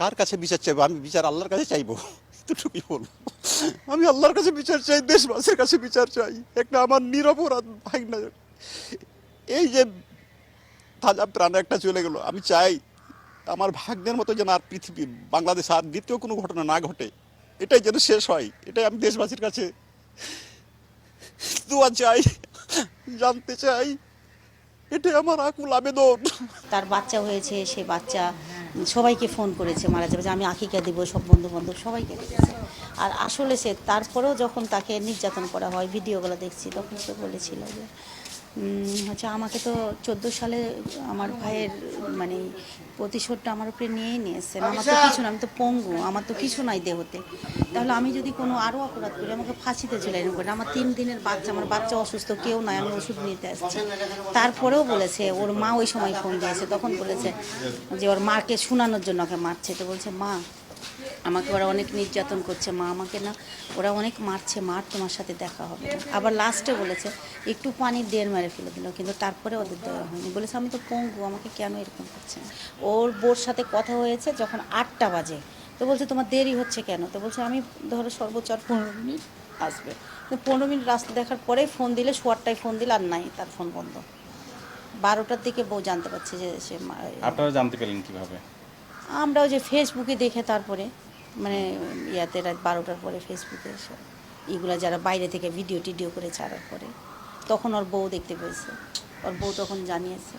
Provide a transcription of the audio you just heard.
কার কাছে বিচার চাইবো? আমি বিচার আল্লাহর কাছে চাইবো, এতটুকুই বলবো। আমি আল্লাহর কাছে বিচার চাই, দেশবাসীর কাছে বিচার চাই। একটা আমার নিরপরাধ ভাই না, এই যে তাজা প্রাণ একটা চলে গেল, আমি চাই আমার ভাগ্নের মতো যেন আর পৃথিবী বাংলাদেশে আর দ্বিতীয় কোনো ঘটনা না ঘটে, এটাই যেন শেষ হয়। এটাই আমি দেশবাসীর কাছে দোয়া চাই, জানতে চাই, এটাই আমার আকুল আবেদন। তার বাচ্চা হয়েছে, সে বাচ্চা সবাইকে ফোন করেছে মারা যাবে যে আমি আকিকা দিব, সব বন্ধু বান্ধব সবাইকে ডেকেছে। আর আসলে সে তারপরেও যখন তাকে নির্যাতন করা হয়, ভিডিওগুলো দেখছি, তখন সে বলেছিল যে হচ্ছে আমাকে তো 14 সালে আমার ভাইয়ের মানে প্রতিশোধটা আমার উপরে নিয়েই নিয়েছেন, আমার তো কিছু না, আমি তো পঙ্গু, আমার তো কিছু নাই দেহতে, তাহলে আমি যদি কোনো আরও অপরাধ করি আমাকে ফাঁসিতে ঝুলাইনো করে। আমার 3 দিনের বাচ্চা, আমার বাচ্চা অসুস্থ, কেউ নাই, আমি ওষুধ নিতে আসছি। তারপরেও বলেছে, ওর মা ওই সময় ফোন দিয়েছে, তখন বলেছে যে ওর মাকে শোনানোর জন্য ওকে মারছে। তো বলছে মা আমাকে ওরা অনেক নির্যাতন করছে, মা আমাকে না ওরা অনেক মারছে, মার তোমার সাথে দেখা হবে না। আবার লাস্টে বলেছে একটু পানির ঢের মেরে ফেলে দিল, কিন্তু তারপরে ওদের দেওয়া হয়নি। বলেছে আমি তো পঙ্গু, আমাকে কেন এরকম করছে। ওর বোর সাথে কথা হয়েছে যখন 8টা বাজে, তো বলছে তোমার দেরি হচ্ছে কেন। তো বলছে আমি ধরো সর্বোচ্চ আর 15 মিনিট আসবে, 15 মিনিট রাস্তা দেখার পরেই ফোন দিলে, শোয়ারটায় ফোন দিলে আর নাই, তার ফোন বন্ধ। 12টার দিকে বউ জানতে পারছে যে সে আপনারা জানতে পেলেন কিভাবে? আমরা ওই যে ফেসবুকে দেখে, তারপরে মানে ইয়াতে রাত 12টার পরে ফেসবুকে এসে এগুলো যারা বাইরে থেকে ভিডিও টিডিও করে ছাড়ার পরে তখন ওর বউ দেখতে পেয়েছে, ওর বউ তখন জানিয়েছে।